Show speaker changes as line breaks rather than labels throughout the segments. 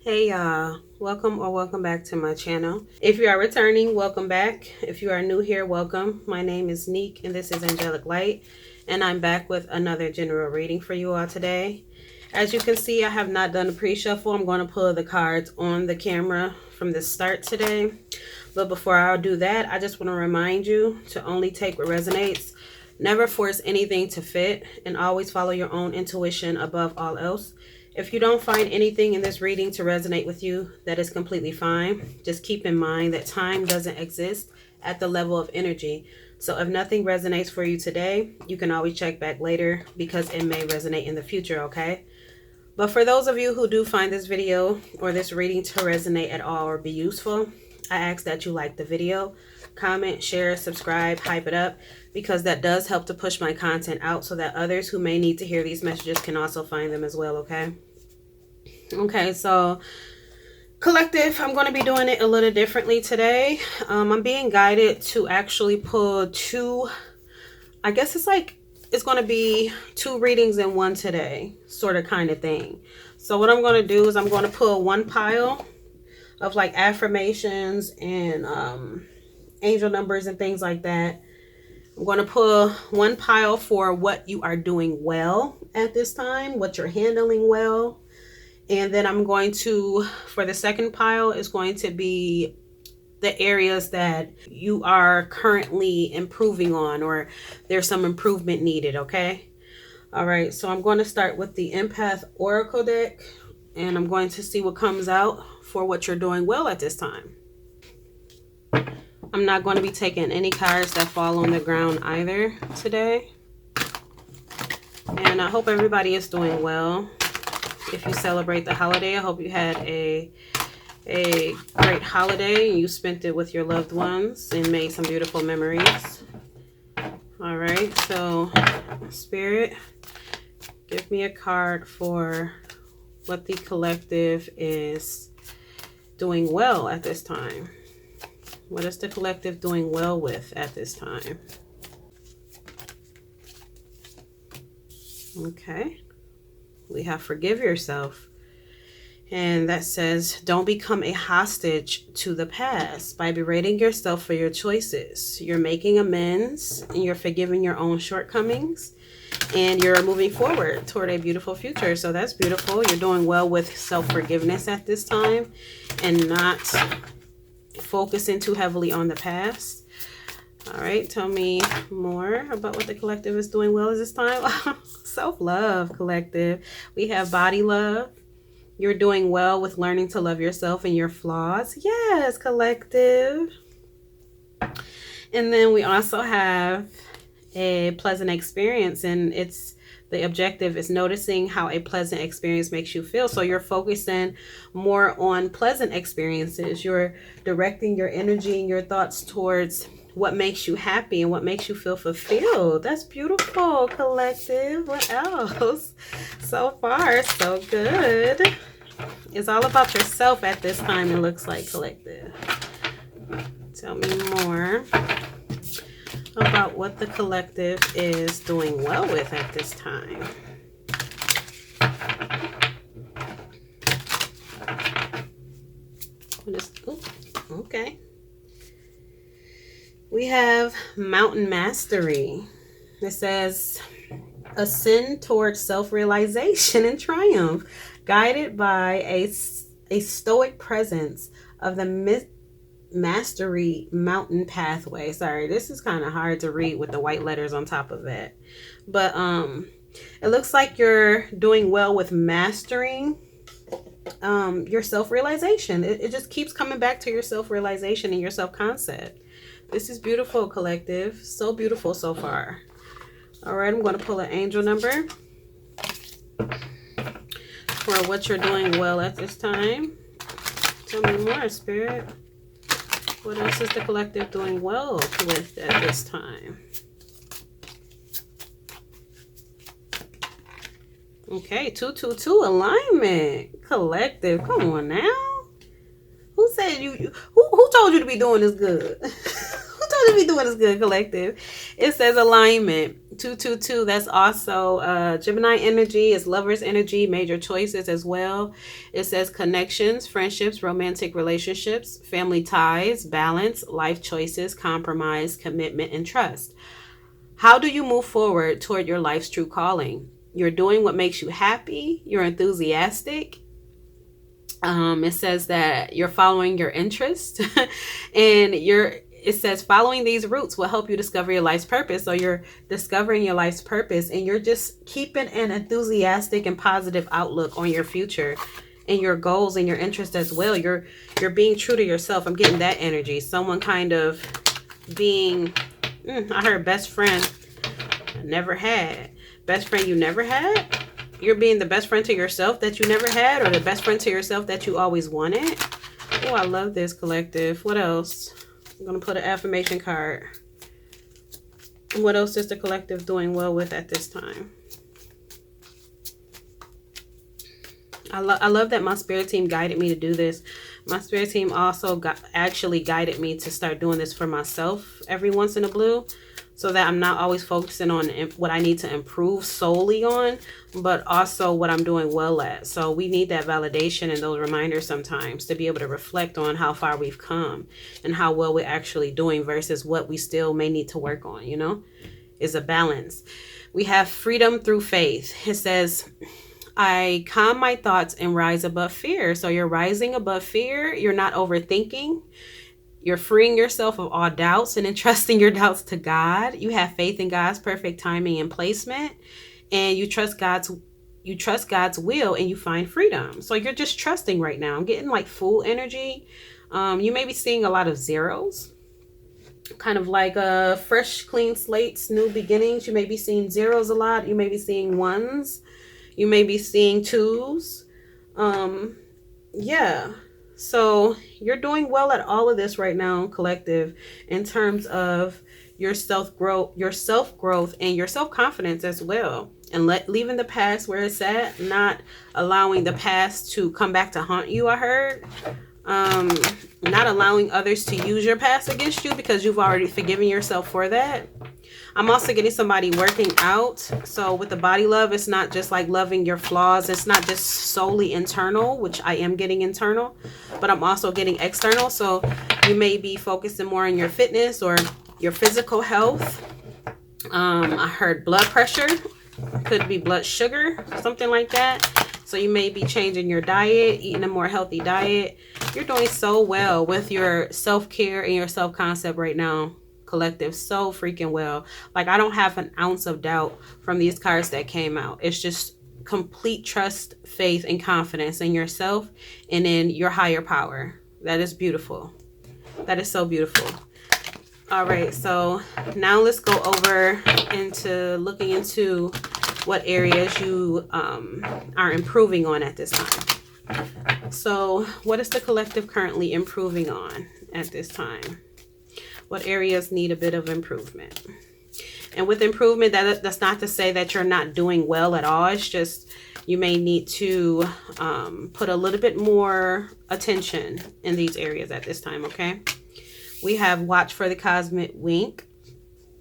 Hey y'all, welcome back to my channel. If you are returning, welcome back. If you are new here, welcome. My name is Neek and this is Angelic Light, and I'm back with another general reading for you all today. As you can see, I have not done a pre-shuffle. I'm going to pull the cards on the camera from the start today. But before I do that, I just want to remind you to only take what resonates. Never force anything to fit, and always follow your own intuition above all else. If you don't find anything in this reading to resonate with you, that is completely fine. Just keep in mind that time doesn't exist at the level of energy. So if nothing resonates for you today, you can always check back later because it may resonate in the future, okay? But for those of you who do find this video or this reading to resonate at all or be useful, I ask that you like the video, comment, share, subscribe, hype it up, because that does help to push my content out so that others who may need to hear these messages can also find them as well, okay? Okay, so collective, I'm going to be doing it a little differently today. I'm being guided to actually pull two, I guess it's going to be two readings in one today, sort of kind of thing. So what I'm going to do is I'm going to pull one pile of like affirmations and angel numbers and things like that. I'm going to pull one pile for what you are doing well at this time, what you're handling well. And then I'm going to, for the second pile, is going to be the areas that you are currently improving on, or there's some improvement needed, okay? All right, so I'm going to start with the Empath Oracle deck, and I'm going to see what comes out for what you're doing well at this time. I'm not going to be taking any cards that fall on the ground either today. And I hope everybody is doing well. If you celebrate the holiday, I hope you had a great holiday and you spent it with your loved ones and made some beautiful memories. All right, so Spirit, give me a card for what the collective is doing well at this time. What is the collective doing well with at this time? Okay. We have forgive yourself. And that says, don't become a hostage to the past by berating yourself for your choices. You're making amends and you're forgiving your own shortcomings. And you're moving forward toward a beautiful future. So that's beautiful. You're doing well with self-forgiveness at this time and not focusing too heavily on the past. All right, tell me more about what the collective is doing well at this time. Self-love, collective. We have body love. You're doing well with learning to love yourself and your flaws. Yes, collective. And then we also have a pleasant experience, and the objective is noticing how a pleasant experience makes you feel. So you're focusing more on pleasant experiences. You're directing your energy and your thoughts towards what makes you happy and what makes you feel fulfilled. That's beautiful, collective. What else? So far, so good. It's all about yourself at this time, it looks like, collective. Tell me more about what the collective is doing well with at this time. Okay. We have Mountain Mastery. It says, ascend towards self-realization and triumph, guided by a stoic presence of the Mastery Mountain Pathway. Sorry, this is kind of hard to read with the white letters on top of it. But it looks like you're doing well with mastering your self-realization. It just keeps coming back to your self-realization and your self-concept. This is beautiful, collective. So beautiful so far. All right, I'm going to pull an angel number for what you're doing well at this time. Tell me more, Spirit. What else is the collective doing well with at this time? Okay, 222 alignment. Collective, come on now. Who said who told you to be doing this good? Who told should be doing is good, collective. It says alignment. 222. That's also Gemini energy. It's lovers energy. Major choices as well. It says connections, friendships, romantic relationships, family ties, balance, life choices, compromise, commitment, and trust. How do you move forward toward your life's true calling? You're doing what makes you happy. You're enthusiastic. It says that you're following your interest and it says following these routes will help you discover your life's purpose. So you're discovering your life's purpose and you're just keeping an enthusiastic and positive outlook on your future and your goals and your interests as well. You're being true to yourself. I'm getting that energy. Someone kind of being, I heard best friend I never had. Best friend you never had? You're being the best friend to yourself that you never had, or the best friend to yourself that you always wanted. Oh, I love this, collective. What else? I'm going to put an affirmation card. What else is the collective doing well with at this time? I love that my spirit team guided me to do this. My spirit team also actually guided me to start doing this for myself every once in a blue, so that I'm not always focusing on what I need to improve solely on, but also what I'm doing well at. So we need that validation and those reminders sometimes to be able to reflect on how far we've come and how well we're actually doing versus what we still may need to work on, you know, is a balance. We have freedom through faith. It says, I calm my thoughts and rise above fear. So you're rising above fear. You're not overthinking. You're freeing yourself of all doubts and entrusting your doubts to God. You have faith in God's perfect timing and placement, and you trust God's will, and you find freedom. So you're just trusting right now. I'm getting like full energy. You may be seeing a lot of zeros, kind of like fresh, clean slates, new beginnings. You may be seeing zeros a lot. You may be seeing ones. You may be seeing twos. Yeah. So you're doing well at all of this right now, collective, in terms of your self-growth, and your self-confidence as well. And leaving the past where it's at, not allowing the past to come back to haunt you, I heard. Not allowing others to use your past against you because you've already forgiven yourself for that. I'm also getting somebody working out. So with the body love, it's not just like loving your flaws. It's not just solely internal, which I am getting internal, but I'm also getting external. So you may be focusing more on your fitness or your physical health. I heard blood pressure, could be blood sugar, something like that. So you may be changing your diet, eating a more healthy diet. You're doing so well with your self-care and your self-concept right now, collective, so freaking well. Like, I don't have an ounce of doubt from these cards that came out. It's just complete trust, faith, and confidence in yourself and in your higher power. That is beautiful. That is so beautiful. All right, so now let's go over into looking into what areas you are improving on at this time. So what is the collective currently improving on at this time? What areas need a bit of improvement? And with improvement, that's not to say that you're not doing well at all. It's just you may need to put a little bit more attention in these areas at this time, okay? We have watch for the cosmic wink.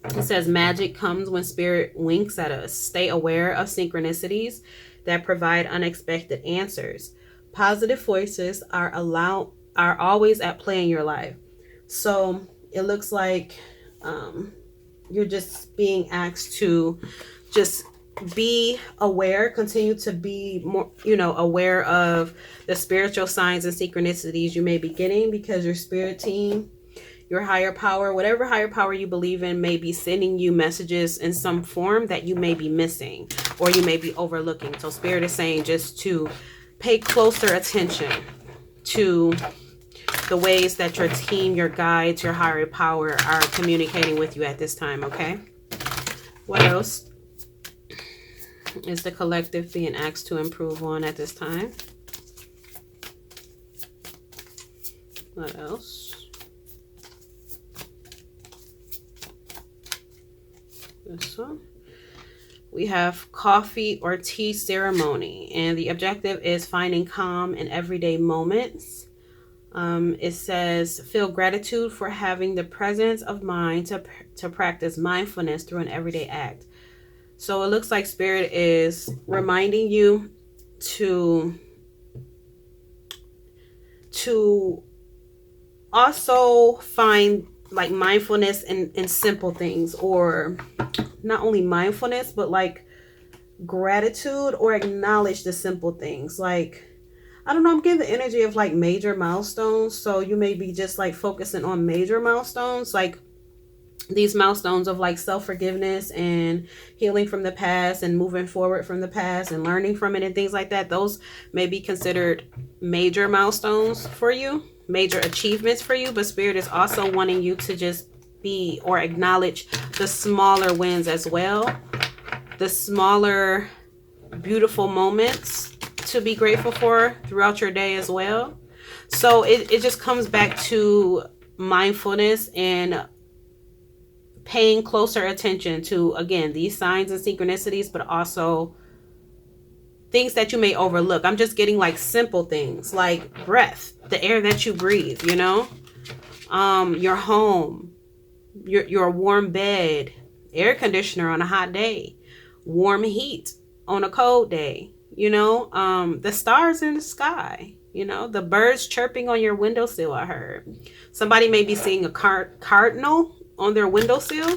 It says magic comes when spirit winks at us. Stay aware of synchronicities that provide unexpected answers. Positive voices are always at play in your life. So it looks like you're just being asked to just be aware, continue to be more, aware of the spiritual signs and synchronicities you may be getting, because your spirit team, your higher power, whatever higher power you believe in, may be sending you messages in some form that you may be missing or you may be overlooking. So spirit is saying just to pay closer attention to the ways that your team, your guides, your higher power are communicating with you at this time, okay? What else is the collective being asked to improve on at this time? What else? This one. We have coffee or tea ceremony, and the objective is finding calm in everyday moments. It says, feel gratitude for having the presence of mind to practice mindfulness through an everyday act. So it looks like Spirit is reminding you to also find like mindfulness in simple things, or not only mindfulness, but like gratitude, or acknowledge the simple things. Like, I don't know, I'm getting the energy of like major milestones. So you may be just like focusing on major milestones, like these milestones of like self-forgiveness and healing from the past and moving forward from the past and learning from it and things like that. Those may be considered major milestones for you, major achievements for you. But Spirit is also wanting you to just be or acknowledge the smaller wins as well, the smaller beautiful moments to be grateful for throughout your day as well. So it just comes back to mindfulness and paying closer attention to, again, these signs and synchronicities, but also things that you may overlook. I'm just getting like simple things like breath, the air that you breathe, you know, your home, your warm bed, air conditioner on a hot day, warm heat on a cold day, you know, the stars in the sky, you know, the birds chirping on your windowsill. I heard somebody may be seeing a cardinal on their windowsill.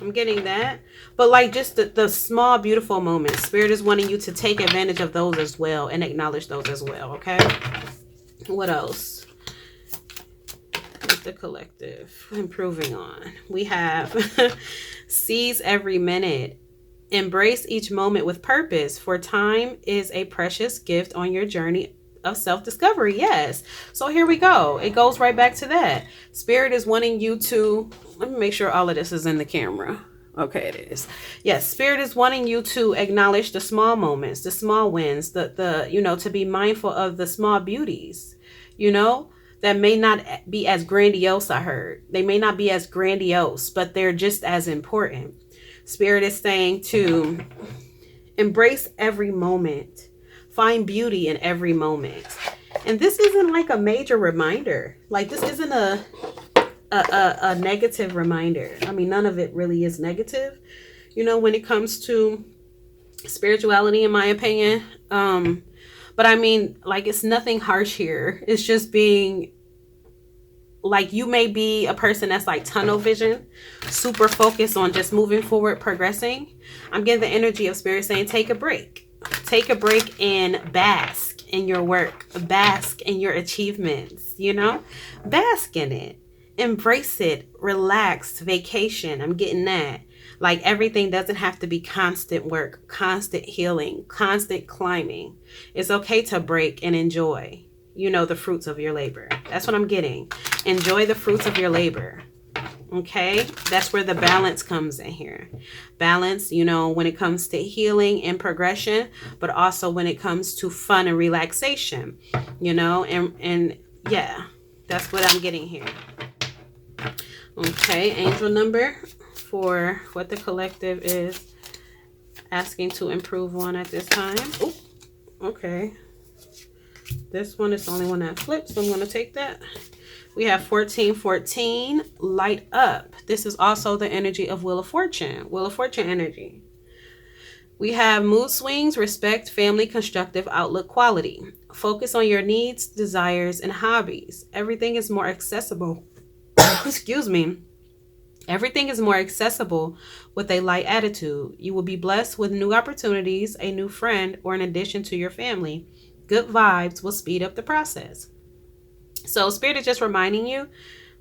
I'm getting that. But like just the small beautiful moments, Spirit is wanting you to take advantage of those as well and acknowledge those as well. Okay, what else with the collective improving on? We have seize every minute, embrace each moment with purpose, for time is a precious gift on your journey of self-discovery. Yes. So here we go. It goes right back to that. Spirit is wanting you to, let me make sure all of this is in the camera. Okay, it is. Yes, Spirit is wanting you to acknowledge the small moments, the small wins, the you know, to be mindful of the small beauties, you know, that may not be as grandiose. I heard they may not be as grandiose, but they're just as important. Spirit is saying to embrace every moment. Find beauty in every moment. And this isn't like a major reminder. Like, this isn't a negative reminder. I mean, none of it really is negative, you know, when it comes to spirituality, in my opinion. But I mean, like, it's nothing harsh here. It's just being like, you may be a person that's like tunnel vision, super focused on just moving forward, progressing. I'm getting the energy of Spirit saying, take a break. Take a break and bask in your work, bask in your achievements, you know, bask in it, embrace it, relax, vacation. I'm getting that. Like, everything doesn't have to be constant work, constant healing, constant climbing. It's okay to break and enjoy, you know, the fruits of your labor. That's what I'm getting. Enjoy the fruits of your labor. Okay, that's where the balance comes in here. Balance, you know, when it comes to healing and progression, but also when it comes to fun and relaxation, you know, and yeah, that's what I'm getting here. Okay, angel number for what the collective is asking to improve on at this time. Oh, okay. This one is the only one that flips, so I'm going to take that. We have 1414, light up. This is also the energy of Wheel of Fortune energy. We have mood swings, respect, family, constructive outlook, quality. Focus on your needs, desires, and hobbies. Everything is more accessible. Excuse me. Everything is more accessible with a light attitude. You will be blessed with new opportunities, a new friend, or an addition to your family. Good vibes will speed up the process. So Spirit is just reminding you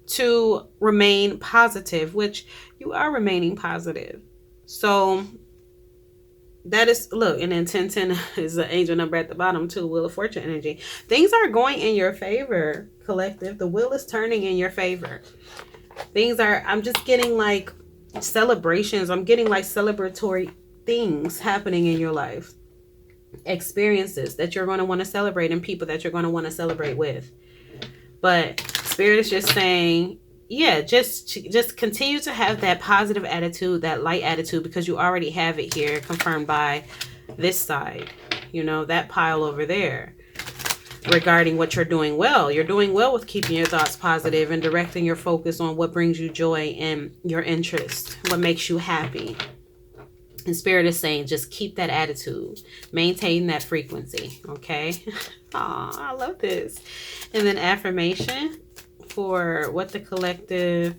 to remain positive, which you are remaining positive. So that is, look, and then 1010 is the angel number at the bottom too, Wheel of Fortune energy. Things are going in your favor, collective. The wheel is turning in your favor. Things are, I'm just getting like celebrations. I'm getting like celebratory things happening in your life. Experiences that you're going to want to celebrate and people that you're going to want to celebrate with. But Spirit is just saying, yeah, just continue to have that positive attitude, that light attitude, because you already have it here confirmed by this side, you know, that pile over there. regarding what you're doing well. You're doing well with keeping your thoughts positive and directing your focus on what brings you joy and your interest, what makes you happy. And Spirit is saying, just keep that attitude. Maintain that frequency. Okay? Aw, I love this. And then affirmation for what the collective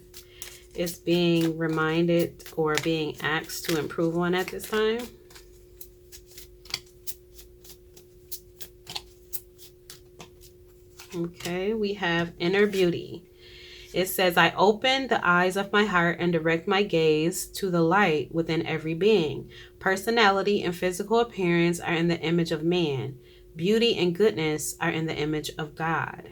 is being reminded or being asked to improve on at this time. Okay, we have inner beauty. It says, I open the eyes of my heart and direct my gaze to the light within every being. Personality and physical appearance are in the image of man. Beauty and goodness are in the image of God.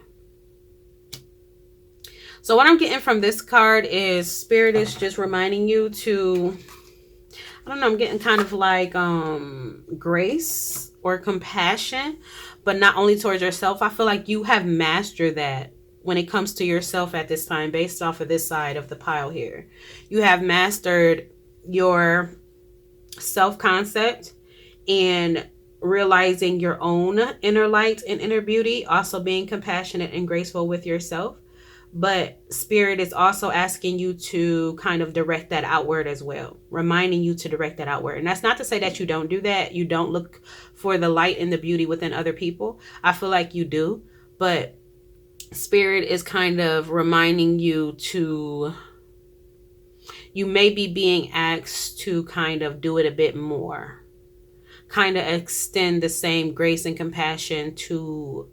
So what I'm getting from this card is Spirit is just reminding you to, I don't know, I'm getting kind of like grace or compassion, but not only towards yourself. I feel like you have mastered that. When it comes to yourself at this time, based off of this side of the pile here, you have mastered your self-concept and realizing your own inner light and inner beauty, also being compassionate and graceful with yourself. But Spirit is also asking you to kind of direct that outward as well, reminding you to direct that outward. And that's not to say that you don't do that. You don't look for the light and the beauty within other people. I feel like you do, but Spirit is kind of reminding you to, you may be being asked to kind of do it a bit more, kind of extend the same grace and compassion to,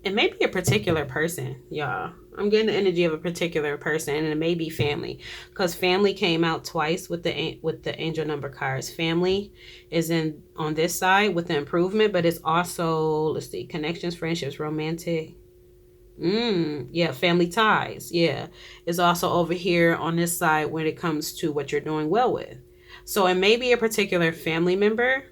it may be a particular person, y'all. I'm getting the energy of a particular person, and it may be family, because family came out twice with the angel number cards. Family is in on this side with the improvement, but it's also, let's see, connections, friendships, romantic. Yeah, family ties. Yeah, is also over here on this side when it comes to what you're doing well with. So it may be a particular family member.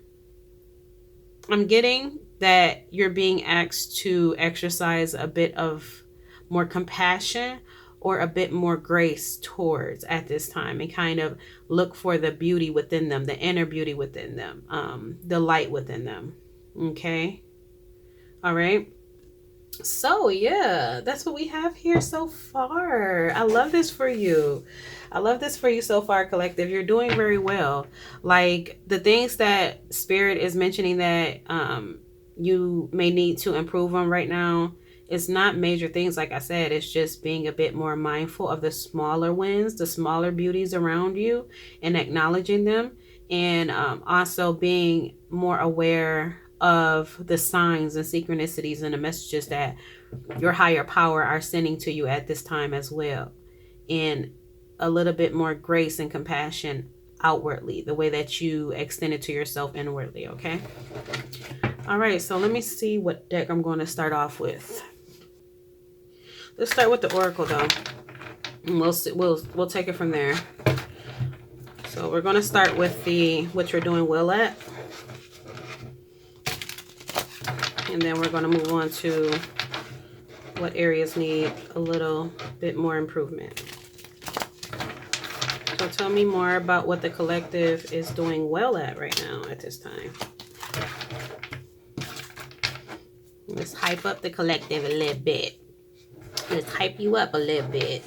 I'm getting that you're being asked to exercise a bit of more compassion or a bit more grace towards at this time, and kind of look for the beauty within them, the inner beauty within them, the light within them. Okay. All right. So yeah, that's what we have here so far. I love this for you. I love this for you so far, collective. You're doing very well. Like the things that Spirit is mentioning that you may need to improve on right now, it's not major things. Like I said, it's just being a bit more mindful of the smaller wins, the smaller beauties around you, and acknowledging them, and also being more aware of the signs and synchronicities and the messages that your higher power are sending to you at this time as well, and a little bit more grace and compassion outwardly, the way that you extend it to yourself inwardly. Okay. All right, so let me see what deck I'm going to start off with. Let's start with the Oracle though, and we'll see, we'll take it from there. So we're going to start with the what you're doing well at, and then we're going to move on to what areas need a little bit more improvement. So tell me more about what the collective is doing well at right now at this time. Let's hype up the collective a little bit. Let's hype you up a little bit.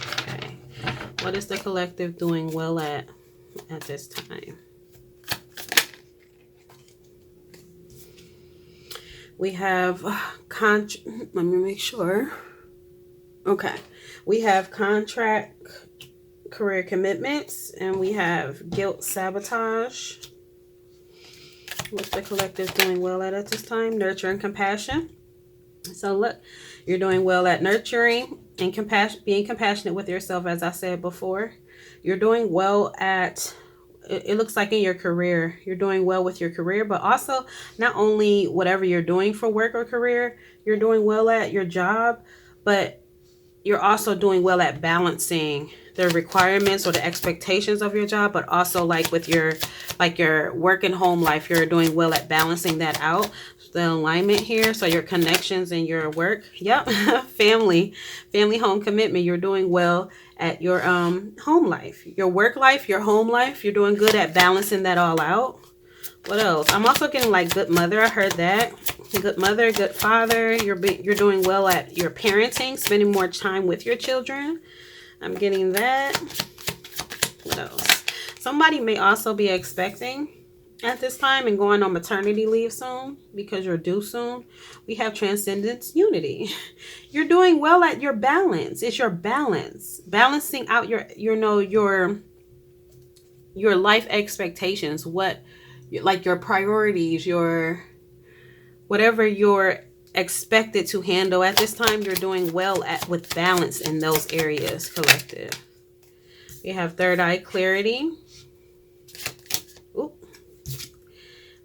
Okay. What is the collective doing well at this time? We have let me make sure. Okay. We have contract, career commitments, and we have guilt, sabotage. What's the collective doing well at this time? Nurture and compassion. So look, you're doing well at nurturing and being compassionate with yourself, as I said before. You're doing well at, it looks like in your career, you're doing well with your career, but also not only whatever you're doing for work or career, you're doing well at your job, but you're also doing well at balancing the requirements or the expectations of your job, but also like with your work and home life, you're doing well at balancing that out. The alignment here, so your connections and your work. Yep. family home commitment. You're doing well at your home life, your work life, your home life. You're doing good at balancing that all out. What else? I'm also getting like good mother. I heard that. Good mother, good father. You're doing well at your parenting, spending more time with your children. I'm getting that. What else? Somebody may also be expecting at this time and going on maternity leave soon because you're due soon. We have transcendence, unity. You're doing well at your balance. It's your balance. Balancing out your life expectations, what like your priorities, your whatever you're expected to handle at this time, you're doing well at with balance in those areas, collective. We have third eye clarity. Oop.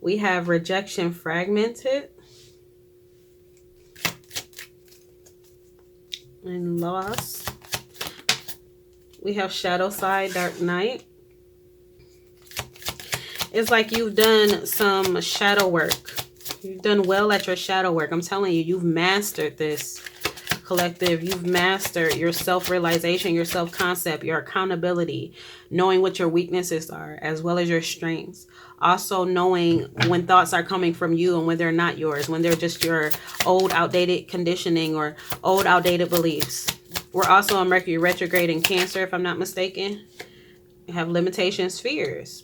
We have rejection fragmented and loss. We have shadow side, dark night. It's like you've done some shadow work. You've done well at your shadow work. I'm telling you, you've mastered this, collective. You've mastered your self-realization, your self-concept, your accountability, knowing what your weaknesses are as well as your strengths. Also knowing when thoughts are coming from you and when they're not yours, when they're just your old outdated conditioning or old outdated beliefs. We're also on Mercury retrograde in Cancer, if I'm not mistaken. You have limitations, fears.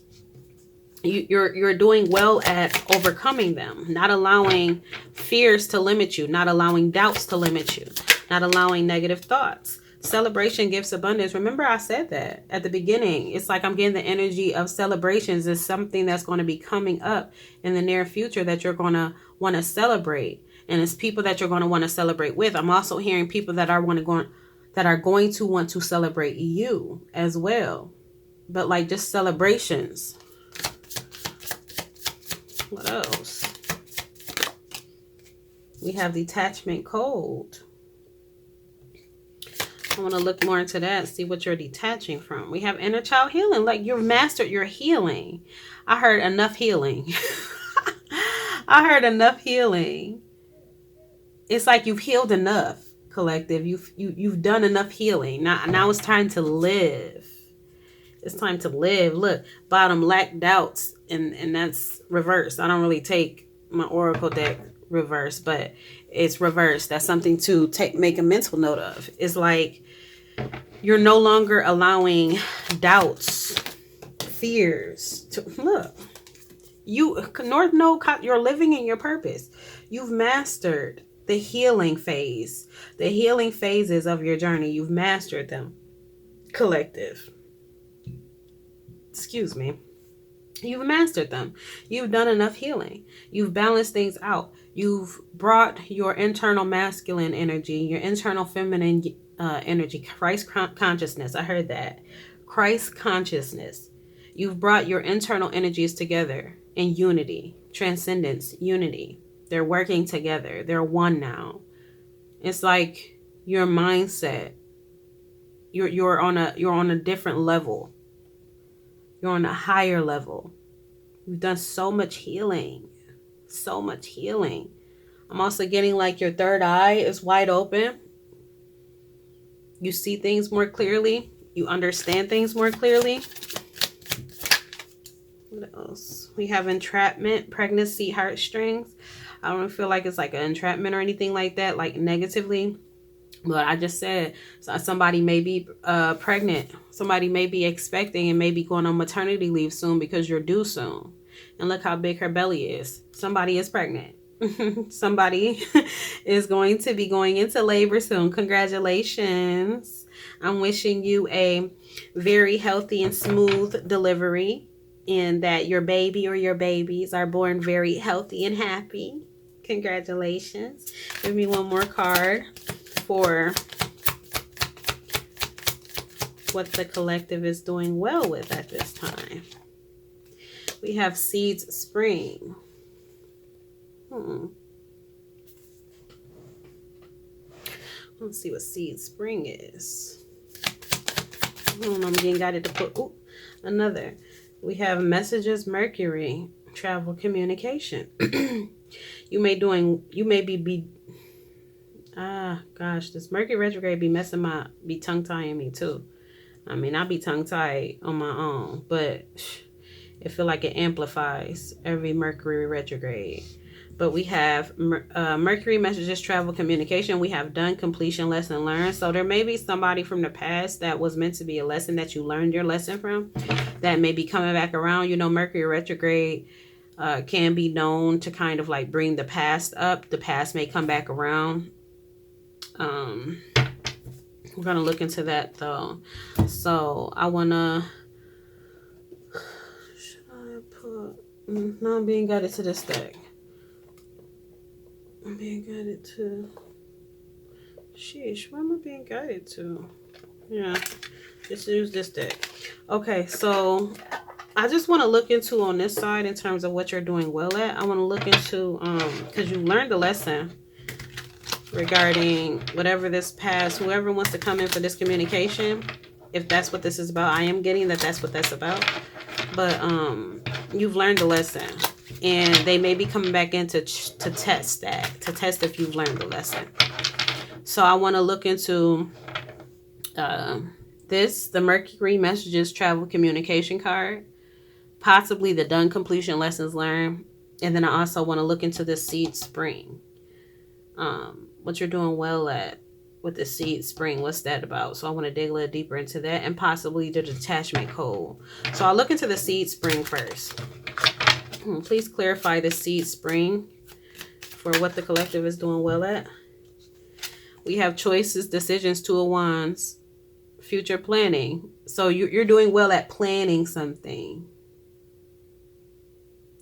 You're doing well at overcoming them, not allowing fears to limit you, not allowing doubts to limit you, not allowing negative thoughts. Celebration gives abundance. Remember I said that at the beginning. It's like I'm getting the energy of celebrations is something that's going to be coming up in the near future that you're going to want to celebrate. And it's people that you're going to want to celebrate with. I'm also hearing people that are going to want to celebrate you as well. But like just celebrations. What else? We have detachment code. I want to look more into that, see what you're detaching from. We have inner child healing. Like you've mastered your healing. I heard enough healing. I heard enough healing. It's like you've healed enough, collective. You've done enough healing. Now it's time to live. It's time to live. Look, bottom, lack doubts, and that's reversed. I don't really take my oracle deck reverse, but it's reversed. That's something to make a mental note of. It's like you're no longer allowing doubts, fears to look. North Node, you're living in your purpose. You've mastered the healing phase, the healing phases of your journey. You've mastered them, collective. Excuse me. You've mastered them. You've done enough healing. You've balanced things out. You've brought your internal masculine energy, your internal feminine energy, Christ consciousness. I heard that. Christ consciousness. You've brought your internal energies together in unity, transcendence, unity. They're working together. They're one now. It's like your mindset. You're on a different level. You're on a higher level. You've done so much healing. So much healing. I'm also getting like your third eye is wide open. You see things more clearly. You understand things more clearly. What else? We have entrapment, pregnancy, heartstrings. I don't feel like it's like an entrapment or anything like that, like negatively. But I just said somebody may be pregnant. Somebody may be expecting and may be going on maternity leave soon because you're due soon. And look how big her belly is. Somebody is pregnant. Somebody is going to be going into labor soon. Congratulations. I'm wishing you a very healthy and smooth delivery, and that your baby or your babies are born very healthy and happy. Congratulations. Give me one more card for what the collective is doing well with at this time. We have seeds spring. Let's see what seed spring is. I'm getting guided to put another. We have messages Mercury, travel, communication. You may be gosh, this Mercury retrograde be tongue tying me too. I mean, I'll be tongue tied on my own, but It feel like it amplifies every Mercury retrograde. But we have Mercury messages, travel, communication. We have done, completion, lesson learned. So there may be somebody from the past that was meant to be a lesson that you learned your lesson from that may be coming back around. You know, Mercury retrograde can be known to kind of like bring the past up. The past may come back around. We're going to look into that though. So I want to... Should I put... No, I'm being guided to this deck. I'm being guided to... Sheesh, what am I being guided to? Yeah, just use this deck. Okay, so I just want to look into on this side in terms of what you're doing well at. I want to look into, because you learned a lesson regarding whatever this past, whoever wants to come in for this communication, if that's what this is about. I am getting that that's what that's about. But you've learned a lesson. And they may be coming back in to test that, to test if you've learned the lesson. So I want to look into the Mercury messages, travel, communication card, possibly the done, completion, lessons learned. And then I also want to look into the seed spring. What you're doing well at with the seed spring, what's that about? So I want to dig a little deeper into that, and possibly the detachment code. So I'll look into the seed spring first. Please clarify the seed spring for what the collective is doing well at. We have choices, decisions, Two of Wands, future planning. So you're doing well at planning something.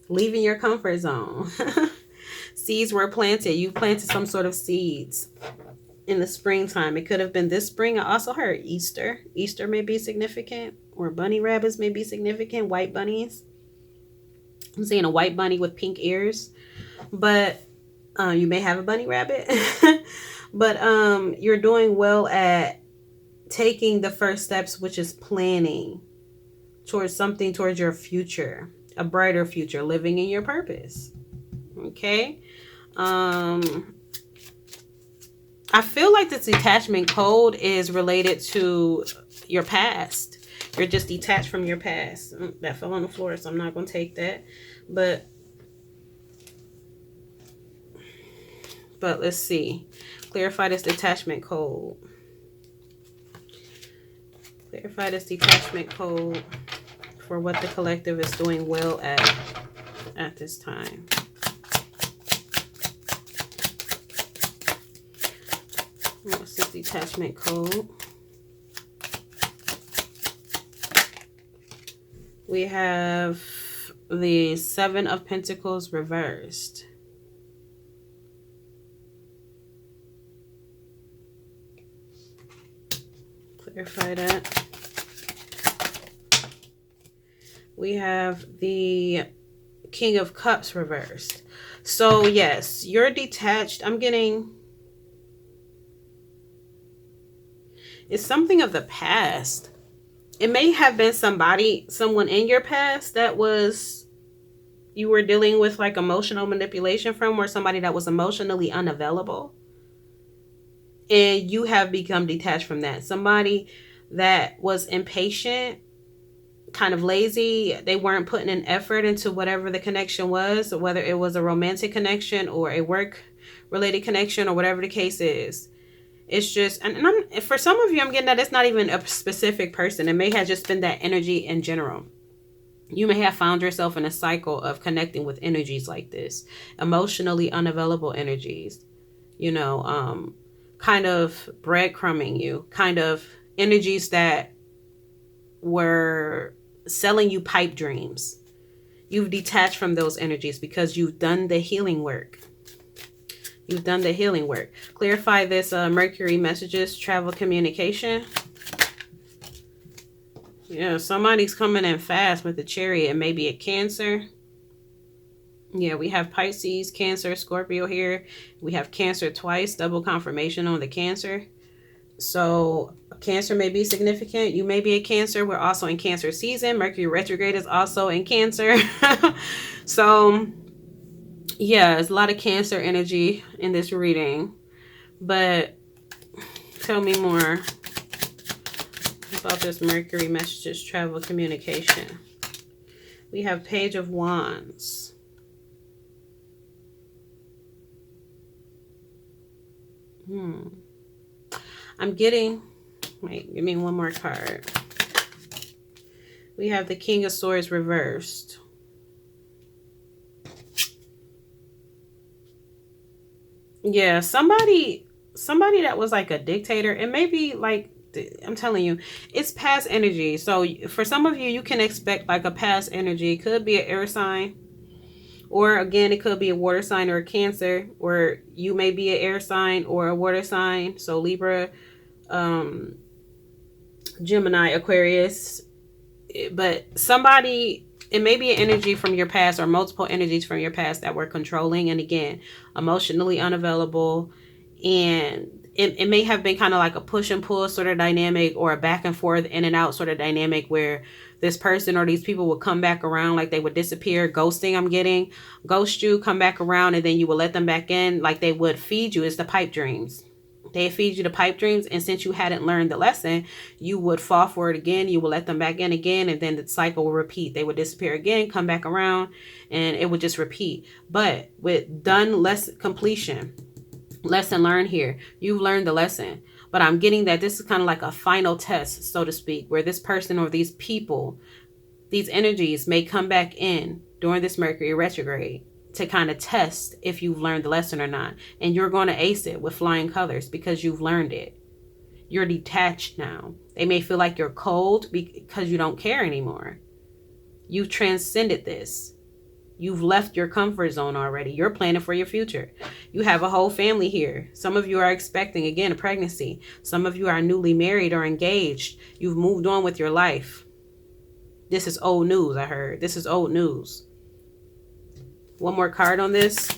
Leaving your comfort zone. Seeds were planted. You planted some sort of seeds in the springtime. It could have been this spring. I also heard Easter. Easter may be significant, or bunny rabbits may be significant. White bunnies. I'm seeing a white bunny with pink ears, but you may have a bunny rabbit. But you're doing well at taking the first steps, which is planning towards something, towards your future, a brighter future, living in your purpose. Okay. I feel like the detachment code is related to your past. You're just detached from your past. That fell on the floor, so I'm not going to take that. But let's see. Clarify this detachment code. Clarify this detachment code for what the collective is doing well at this time. What's this detachment code? We have the Seven of Pentacles reversed. Clarify that. We have the King of Cups reversed. So yes, you're detached. I'm getting... It's something of the past. It may have been someone in your past that you were dealing with like emotional manipulation from, or somebody that was emotionally unavailable. And you have become detached from that. Somebody that was impatient, kind of lazy. They weren't putting an effort into whatever the connection was, whether it was a romantic connection or a work-related connection or whatever the case is. It's just, and for some of you, I'm getting that it's not even a specific person. It may have just been that energy in general. You may have found yourself in a cycle of connecting with energies like this. Emotionally unavailable energies. You know, kind of breadcrumbing you. Kind of energies that were selling you pipe dreams. You've detached from those energies because you've done the healing work. You've done the healing work. Clarify this Mercury messages, travel, communication. Yeah, somebody's coming in fast with the Chariot. Maybe a Cancer. Yeah, we have Pisces, Cancer, Scorpio here. We have Cancer twice, double confirmation on the Cancer. So Cancer may be significant. You may be a Cancer. We're also in Cancer season. Mercury retrograde is also in Cancer. So yeah, there's a lot of Cancer energy in this reading. But tell me more about this Mercury messages, travel, communication. We have Page of Wands. I'm getting, wait, give me one more card. We have the King of Swords reversed. Yeah, somebody that was like a dictator, and maybe like, I'm telling you, it's past energy. So for some of you, you can expect like a past energy. It could be an air sign, or again, it could be a water sign or a Cancer, or you may be an air sign or a water sign. So Libra, Gemini, Aquarius. But somebody, it may be an energy from your past or multiple energies from your past that were controlling, and again, emotionally unavailable. And it may have been kind of like a push and pull sort of dynamic, or a back and forth, in and out sort of dynamic, where this person or these people would come back around, like they would disappear. Ghosting, I'm getting. Ghost you, come back around, and then you will let them back in, like they would feed you. It's the pipe dreams. They feed you the pipe dreams, and since you hadn't learned the lesson, you would fall for it again. You will let them back in again, and then the cycle will repeat. They would disappear again, come back around, and it would just repeat. But with done lesson completion, lesson learned here, you've learned the lesson. But I'm getting that this is kind of like a final test, so to speak, where this person or these people, these energies may come back in during this Mercury retrograde to kind of test if you've learned the lesson or not. And you're going to ace it with flying colors because you've learned it. You're detached now. They may feel like you're cold because you don't care anymore. You've transcended this. You've left your comfort zone already. You're planning for your future. You have a whole family here. Some of you are expecting, again, a pregnancy. Some of you are newly married or engaged. You've moved on with your life. This is old news, I heard. This is old news. One more card on this.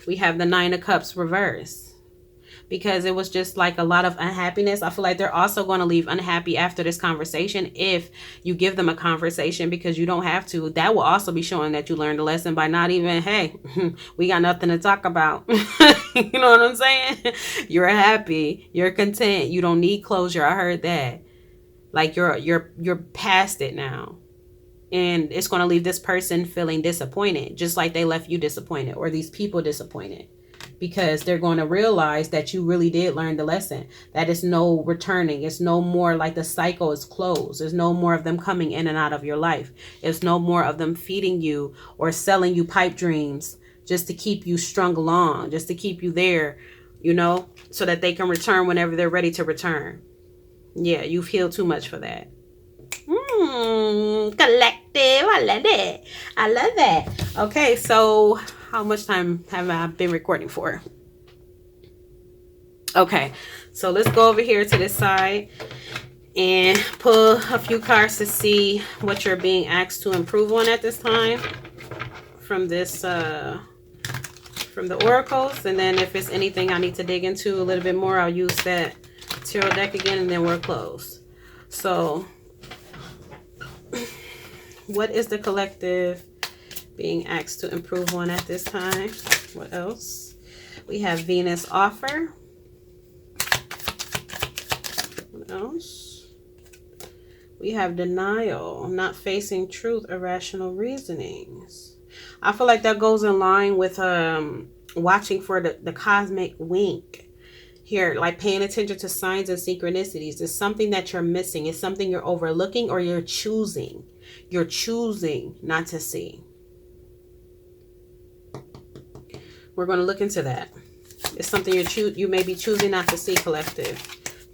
We have the Nine of Cups reverse. Because it was just like a lot of unhappiness. I feel like they're also going to leave unhappy after this conversation if you give them a conversation, because you don't have to. That will also be showing that you learned a lesson by not even, hey, we got nothing to talk about. You know what I'm saying? You're happy. You're content. You don't need closure. I heard that. Like you're past it now. And it's going to leave this person feeling disappointed, just like they left you disappointed, or these people disappointed, because they're going to realize that you really did learn the lesson, that it's no returning. It's no more like the cycle is closed. There's no more of them coming in and out of your life. It's no more of them feeding you or selling you pipe dreams just to keep you strung along, just to keep you there, you know, so that they can return whenever they're ready to return. Yeah, you've healed too much for that. Collective. I love it. I love that. Okay, so how much time have I been recording for? Okay, so let's go over here to this side and pull a few cards to see what you're being asked to improve on at this time from this from the oracles. And then if it's anything I need to dig into a little bit more, I'll use that tarot deck again, and then we're closed. So what is the collective being asked to improve on at this time? What else? We have Venus offer. What else? We have denial, not facing truth, irrational reasonings. I feel like that goes in line with watching for the cosmic wink here, like paying attention to signs and synchronicities. It's something that you're missing. It's something you're overlooking, or you're choosing. You're choosing not to see. We're going to look into that. It's something you may be choosing not to see, collective.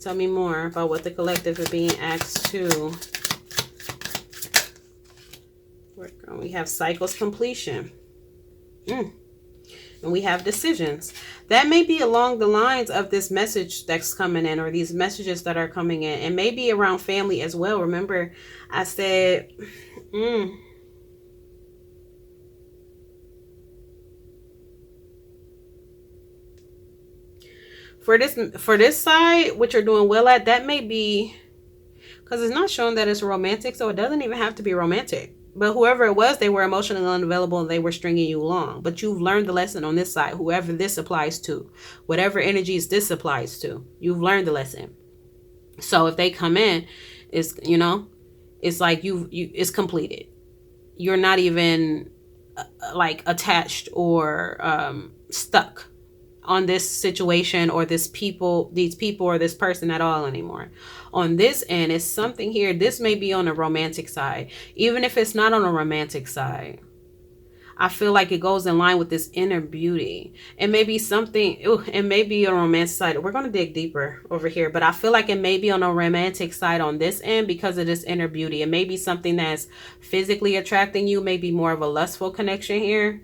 Tell me more about what the collective is being asked to work on. We have cycles completion. And we have decisions. That may be along the lines of this message that's coming in, or these messages that are coming in, and maybe around family as well. Remember, I said, for this side, what you're doing well at, that may be, because it's not showing that it's romantic, so it doesn't even have to be romantic. But whoever it was, they were emotionally unavailable and they were stringing you along. But you've learned the lesson on this side, whoever this applies to, whatever energies this applies to, you've learned the lesson. So if they come in, it's, you know, it's like it's completed. You're not even like attached or stuck on this situation or these people or this person at all anymore. On this end, it's something here. This may be on a romantic side. Even if it's not on a romantic side, I feel like it goes in line with this inner beauty. It may be something, it may be a romantic side. We're going to dig deeper over here, but I feel like it may be on a romantic side on this end because of this inner beauty. It may be something that's physically attracting you, maybe more of a lustful connection here.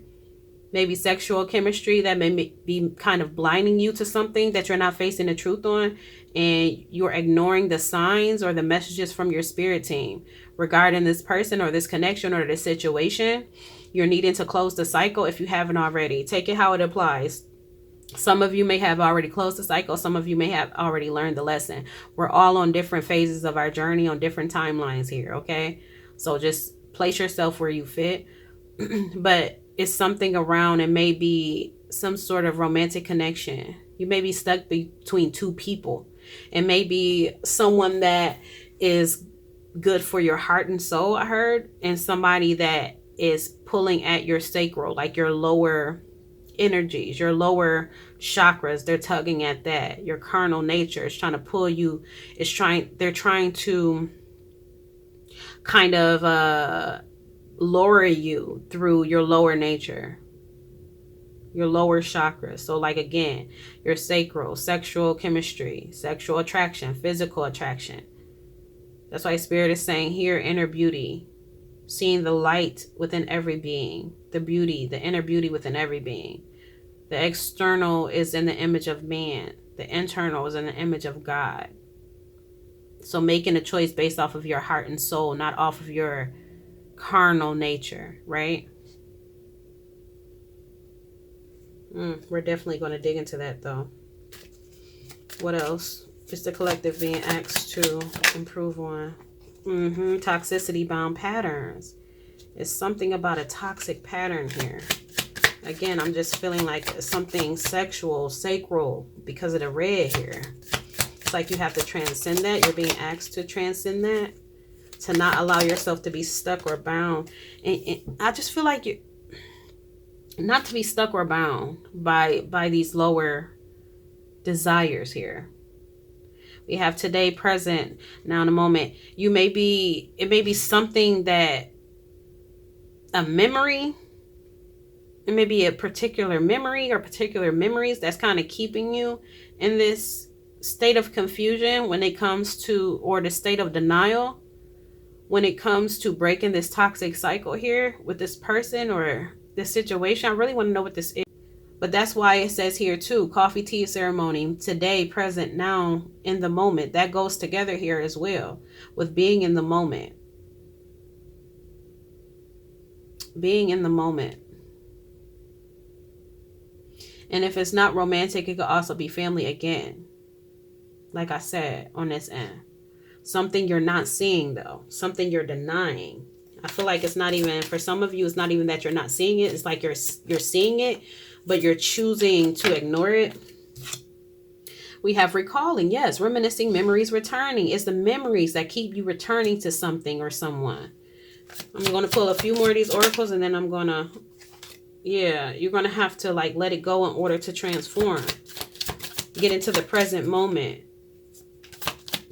Maybe sexual chemistry that may be kind of blinding you to something that you're not facing the truth on, and you're ignoring the signs or the messages from your spirit team regarding this person or this connection or this situation. You're needing to close the cycle if you haven't already. Take it how it applies. Some of you may have already closed the cycle. Some of you may have already learned the lesson. We're all on different phases of our journey, on different timelines here, okay? So just place yourself where you fit. But it's something around, it may be some sort of romantic connection. You may be stuck between two people. It may be someone that is good for your heart and soul, I heard, and somebody that is pulling at your sacral, like your lower energies, your lower chakras. They're tugging at that. Your carnal nature is trying to pull you. They're trying to kind of lower you through your lower nature, your lower chakras. So like, again, your sacral, sexual chemistry, sexual attraction, physical attraction. That's why Spirit is saying here, inner beauty, seeing the light within every being, the beauty, the inner beauty within every being. The external is in the image of man. The internal is in the image of God. So making a choice based off of your heart and soul, not off of your carnal nature, right? We're definitely going to dig into that, though. What else? Is the collective being asked to improve on? Toxicity bound patterns. It's something about a toxic pattern here. Again, I'm just feeling like something sexual, sacral, because of the red here. It's like you have to transcend that. You're being asked to transcend that, to not allow yourself to be stuck or bound. And I just feel like you not to be stuck or bound by these lower desires here. We have today, present, now in a moment. It may be something that, a memory. It may be a particular memory or particular memories that's kind of keeping you in this state of confusion when it comes to, or the state of denial when it comes to breaking this toxic cycle here with this person or this situation. I really want to know what this is. But that's why it says here too, coffee tea ceremony, today, present, now, in the moment. That goes together here as well with being in the moment. Being in the moment. And if it's not romantic, it could also be family again. Like I said, on this end. Something you're not seeing, though. Something you're denying. I feel like it's not even, for some of you, it's not even that you're not seeing it. It's like you're seeing it, but you're choosing to ignore it. We have recalling. Yes, reminiscing, memories returning. It's the memories that keep you returning to something or someone. I'm going to pull a few more of these oracles, and then I'm going to, you're going to have to like let it go in order to transform. Get into the present moment.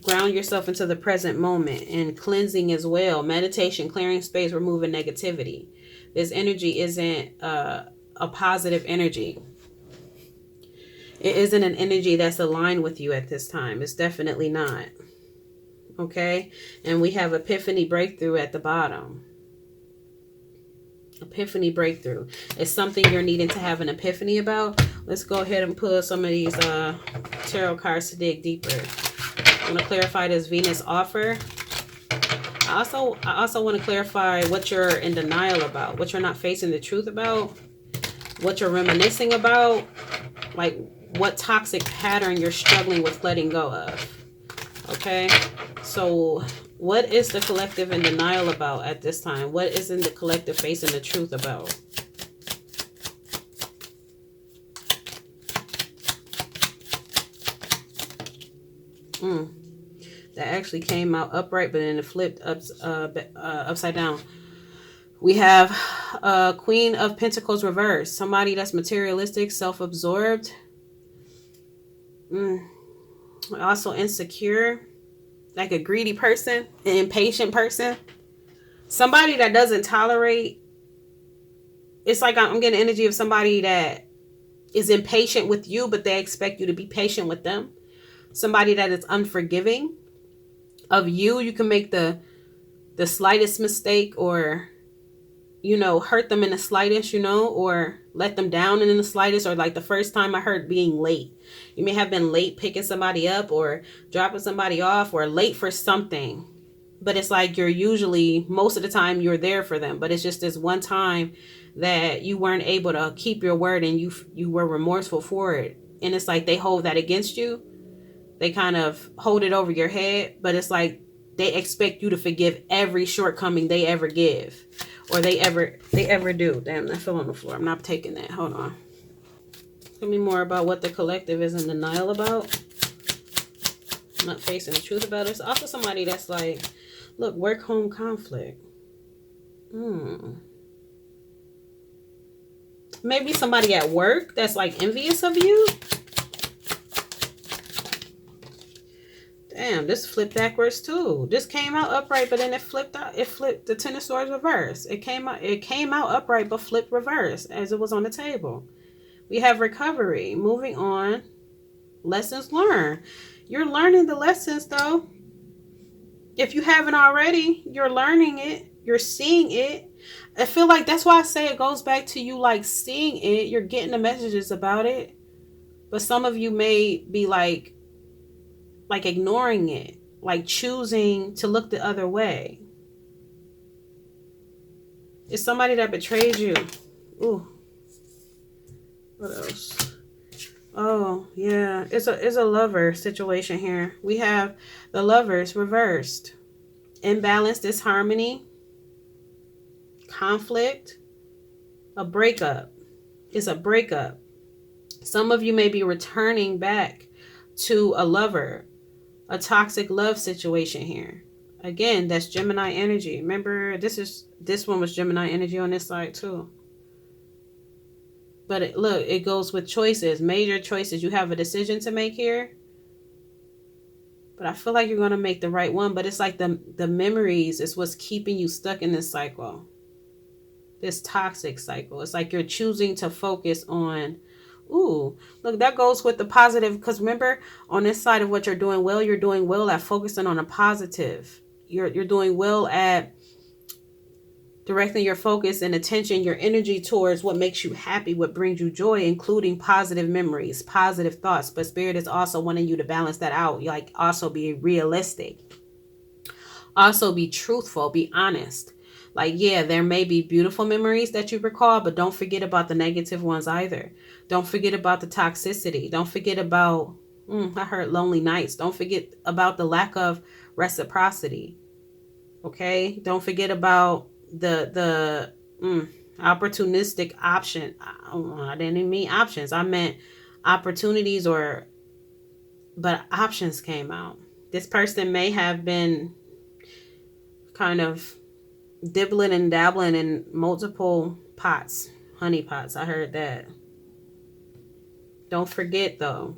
Ground yourself into the present moment, and cleansing as well. Meditation, clearing space, removing negativity. This energy isn't a positive energy. It isn't an energy that's aligned with you at this time. It's definitely not. Okay? And we have epiphany breakthrough at the bottom. Epiphany breakthrough. It's something you're needing to have an epiphany about. Let's go ahead and pull some of these tarot cards to dig deeper. I want to clarify this Venus offer. I also want to clarify what you're in denial about, what you're not facing the truth about, what you're reminiscing about, like what toxic pattern you're struggling with letting go of. Okay, so what is the collective in denial about at this time? What isn't the collective facing the truth about? that actually came out upright, but then it flipped upside down. We have Queen of Pentacles reversed. Somebody that's materialistic, self-absorbed. Also insecure. Like a greedy person, an impatient person. Somebody that doesn't tolerate. It's like I'm getting energy of somebody that is impatient with you, but they expect you to be patient with them. Somebody that is unforgiving of you. You can make the slightest mistake, or hurt them in the slightest, or let them down in the slightest. Or like the first time I heard being late. You may have been late picking somebody up or dropping somebody off, or late for something. But it's like you're usually, most of the time, you're there for them. But it's just this one time that you weren't able to keep your word, and you were remorseful for it. And it's like they hold that against you. They kind of hold it over your head. But it's like they expect you to forgive every shortcoming they ever give, or they ever do. Damn, I fell on the floor. I'm not taking that. Hold on. Tell me more about what the collective is in denial about. Not facing the truth about it. It's also somebody that's like, look, work home conflict. Maybe somebody at work that's like envious of you. Damn, this flipped backwards too. This came out upright, but then it flipped out. It flipped the Ten of Swords reverse. It came out upright, but flipped reverse as it was on the table. We have recovery. Moving on. Lessons learned. You're learning the lessons though. If you haven't already, you're learning it. You're seeing it. I feel like that's why I say it goes back to you like seeing it. You're getting the messages about it. But some of you may be like ignoring it. Like choosing to look the other way. It's somebody that betrayed you. Ooh. What else? Oh, yeah. It's a lover situation here. We have the Lovers reversed. Imbalance, disharmony, conflict, a breakup. It's a breakup. Some of you may be returning back to a lover, a toxic love situation here. Again, that's Gemini energy. Remember, this one was Gemini energy on this side too. But look, it goes with choices, major choices. You have a decision to make here. But I feel like you're going to make the right one. But it's like the memories is what's keeping you stuck in this cycle. This toxic cycle. It's like you're choosing to focus on, ooh, look, that goes with the positive. Because remember, on this side of what you're doing well at focusing on a positive. You're doing well at directing your focus and attention, your energy towards what makes you happy, what brings you joy, including positive memories, positive thoughts. But Spirit is also wanting you to balance that out. Like also be realistic. Also be truthful, be honest. Like, yeah, there may be beautiful memories that you recall, but don't forget about the negative ones either. Don't forget about the toxicity. Don't forget about, I heard lonely nights. Don't forget about the lack of reciprocity. Okay? Don't forget about the opportunistic option. I didn't even mean options. I meant opportunities, but options came out. This person may have been kind of dibbling and dabbling in multiple pots, honey pots. I heard that. Don't forget though,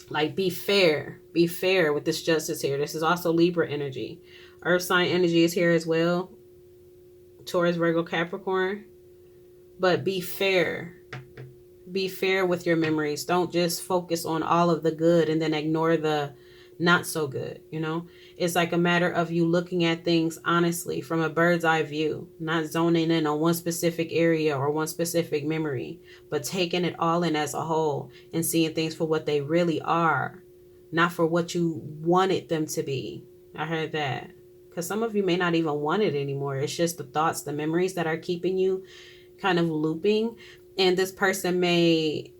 like be fair with this justice here. This is also Libra energy. Earth sign energy is here as well. Taurus, Virgo, Capricorn. But be fair. Be fair with your memories. Don't just focus on all of the good and then ignore the not so good, It's like a matter of you looking at things honestly from a bird's eye view, not zoning in on one specific area or one specific memory, but taking it all in as a whole and seeing things for what they really are, not for what you wanted them to be. I heard that. Because some of you may not even want it anymore. It's just the thoughts, the memories that are keeping you kind of looping. And this person may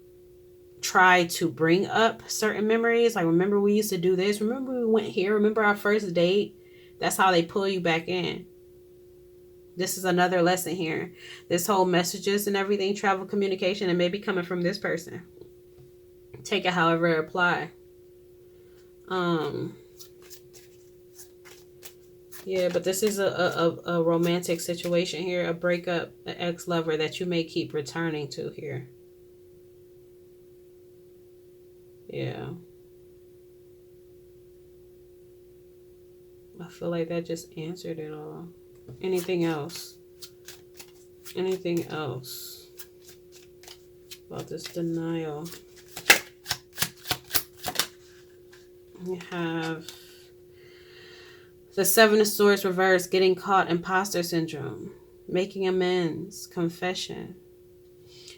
try to bring up certain memories. Like, remember we used to do this? Remember we went here? Remember our first date? That's how they pull you back in. This is another lesson here. This whole messages and everything, travel, communication, and maybe coming from this person. Take it however it apply. Yeah, but this is a romantic situation here, a breakup, an ex-lover that you may keep returning to here. Yeah. I feel like that just answered it all. Anything else? Anything else about this denial? We have the Seven of Swords reversed, getting caught, imposter syndrome, making amends, confession.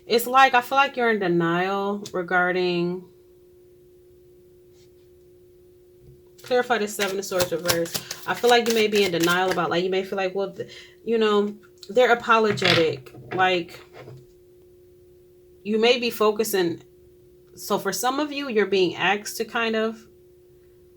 It's like, I feel like you're in denial regarding, clarify the Seven of Swords reversed. I feel like you may be in denial about, like, you may feel like, well, you know, they're apologetic. Like, you may be focusing. So for some of you, you're being asked to kind of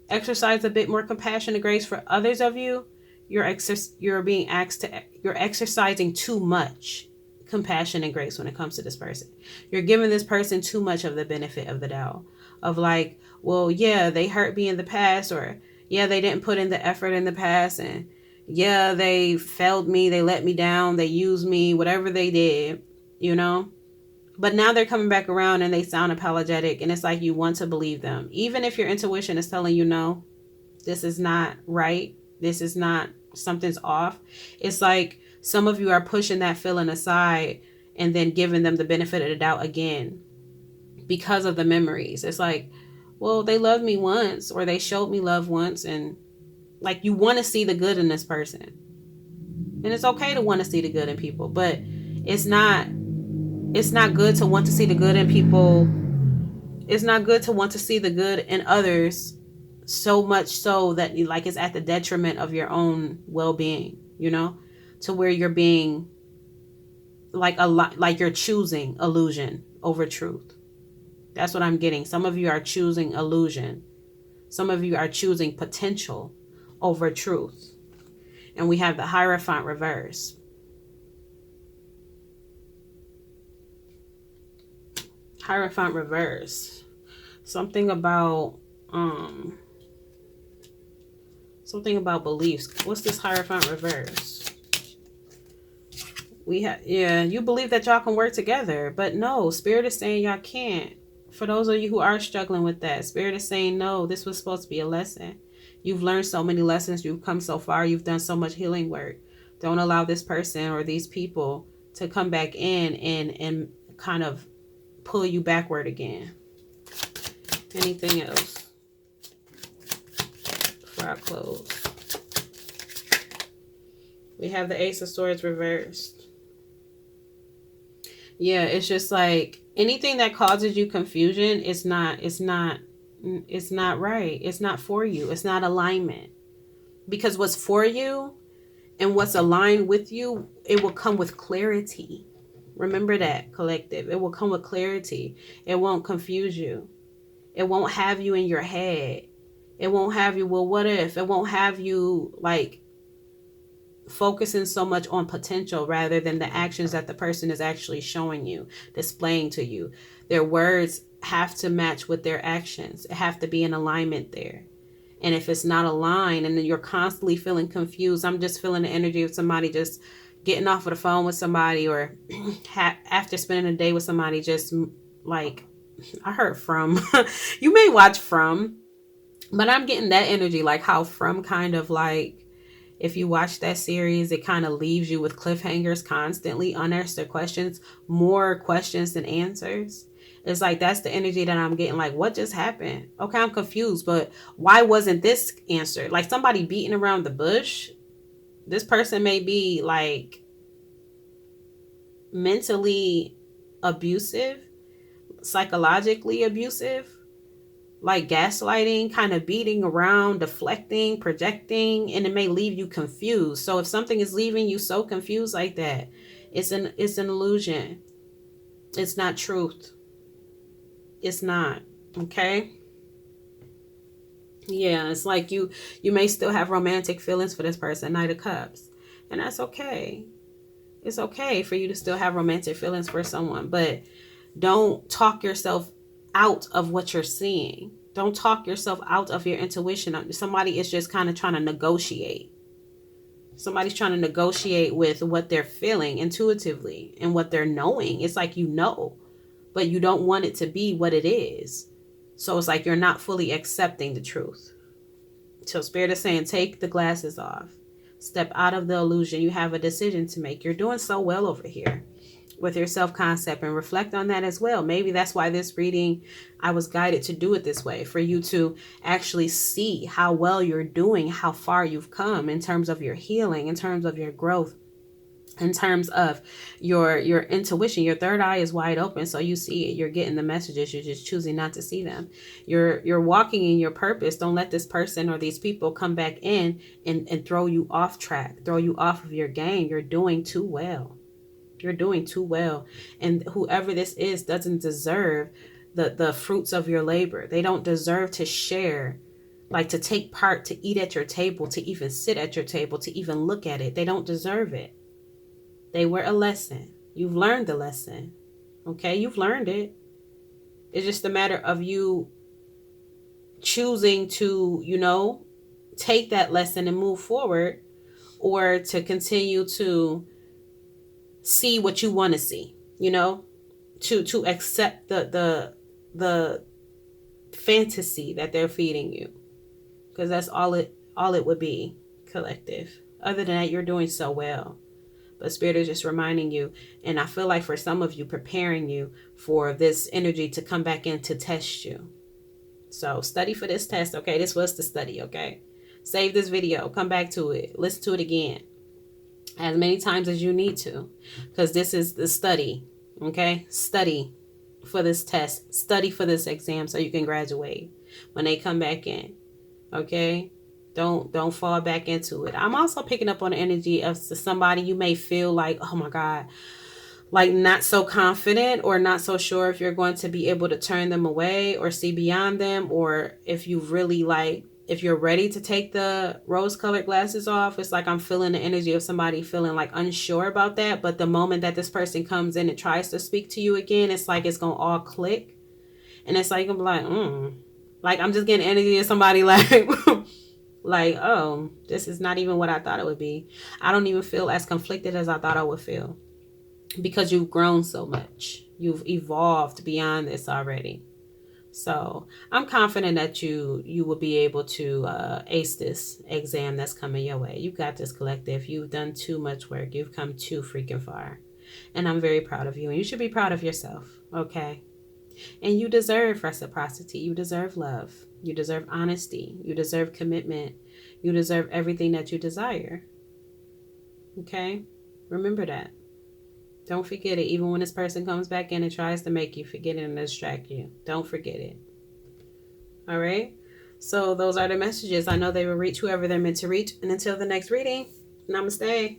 exercise a bit more compassion and grace. For others of you, you're being asked to, you're exercising too much compassion and grace when it comes to this person. You're giving this person too much of the benefit of the doubt, of like, well, yeah, they hurt me in the past, or yeah, they didn't put in the effort in the past, and yeah, they failed me, they let me down, they used me, whatever they did, you know. But now they're coming back around and they sound apologetic, and it's like you want to believe them. Even if your intuition is telling you no, this is not right. This is not, something's off. It's like some of you are pushing that feeling aside and then giving them the benefit of the doubt again because of the memories. It's like, well, they loved me once, or they showed me love once, and like you want to see the good in this person. And it's okay to want to see the good in people, but it's not good to want to see the good in people. It's not good to want to see the good in others so much so that you, like, it's at the detriment of your own well-being, you know, to where you're being like a lot, like you're choosing illusion over truth. That's what I'm getting. Some of you are choosing illusion. Some of you are choosing potential over truth. And we have the Hierophant reverse. Hierophant reverse. Something about beliefs. What's this Hierophant reverse? We have, yeah, you believe that y'all can work together, but no, Spirit is saying y'all can't. For those of you who are struggling with that, Spirit is saying no, this was supposed to be a lesson. You've learned so many lessons, you've come so far, you've done so much healing work. Don't allow this person or these people to come back in and kind of pull you backward again. Anything else before I close? We have the Ace of Swords reversed. Yeah, it's just like anything that causes you confusion, it's not right. It's not for you. It's not alignment. Because what's for you and what's aligned with you, it will come with clarity. Remember that, collective. It will come with clarity. It won't confuse you. It won't have you in your head. It won't have you, well, what if? It won't have you like focusing so much on potential rather than the actions that the person is actually showing you, displaying to you. Their words have to match with their actions. It have to be in alignment there. And if it's not aligned and then you're constantly feeling confused, I'm just feeling the energy of somebody just getting off of the phone with somebody, or after spending a day with somebody, just like, I heard From. You may watch From, but I'm getting that energy, like how From kind of like, if you watch that series, it kind of leaves you with cliffhangers constantly, unanswered questions, more questions than answers. It's like, that's the energy that I'm getting. Like, what just happened? Okay, I'm confused, but why wasn't this answered? Like somebody beating around the bush. This person may be like mentally abusive, psychologically abusive, like gaslighting, kind of beating around, deflecting, projecting, and it may leave you confused. So if something is leaving you so confused like that, it's an illusion. It's not truth. It's not. Okay? Yeah, it's like you may still have romantic feelings for this person, Knight of Cups. And that's okay. It's okay for you to still have romantic feelings for someone, but don't talk yourself out of what you're seeing. Don't talk yourself out of your intuition. Somebody is just kind of trying to negotiate. Somebody's trying to negotiate with what they're feeling intuitively and what they're knowing. It's like you know, but you don't want it to be what it is. So it's like you're not fully accepting the truth. So Spirit is saying, take the glasses off. Step out of the illusion. You have a decision to make. You're doing so well over here with your self-concept, and reflect on that as well. Maybe that's why this reading, I was guided to do it this way, for you to actually see how well you're doing, how far you've come in terms of your healing, in terms of your growth, in terms of your intuition. Your third eye is wide open, so you see it. You're getting the messages. You're just choosing not to see them. You're walking in your purpose. Don't let this person or these people come back in and throw you off track, throw you off of your game. You're doing too well. You're doing too well. And whoever this is doesn't deserve the fruits of your labor. They don't deserve to share, like to take part, to eat at your table, to even sit at your table, to even look at it. They don't deserve it. They were a lesson. You've learned the lesson. Okay, you've learned it. It's just a matter of you choosing to, take that lesson and move forward, or to continue to see what you want to see, to accept the fantasy that they're feeding you, because that's all it would be, collective. Other than that, you're doing so well. But Spirit is just reminding you, and I feel like for some of you, preparing you for this energy to come back in to test you. So study for this test, okay? This was the study, okay? Save this video, come back to it, listen to it again as many times as you need to, because this is the study, okay? Study for this test, study for this exam, so you can graduate when they come back in, okay? Don't fall back into it. I'm also picking up on the energy of somebody you may feel like, oh my God, like not so confident or not so sure if you're going to be able to turn them away or see beyond them, or if you really if you're ready to take the rose-colored glasses off. It's like I'm feeling the energy of somebody feeling like unsure about that. But the moment that this person comes in and tries to speak to you again, it's like it's going to all click. And it's like, I'm like, like I'm just getting energy of somebody like, like, oh, this is not even what I thought it would be. I don't even feel as conflicted as I thought I would feel, because you've grown so much. You've evolved beyond this already. So I'm confident that you will be able to ace this exam that's coming your way. You got this, collective. You've done too much work. You've come too freaking far. And I'm very proud of you. And you should be proud of yourself, okay? And you deserve reciprocity. You deserve love. You deserve honesty. You deserve commitment. You deserve everything that you desire. Okay? Remember that. Don't forget it. Even when this person comes back in and tries to make you forget it and distract you, don't forget it. All right? So those are the messages. I know they will reach whoever they're meant to reach. And until the next reading, namaste.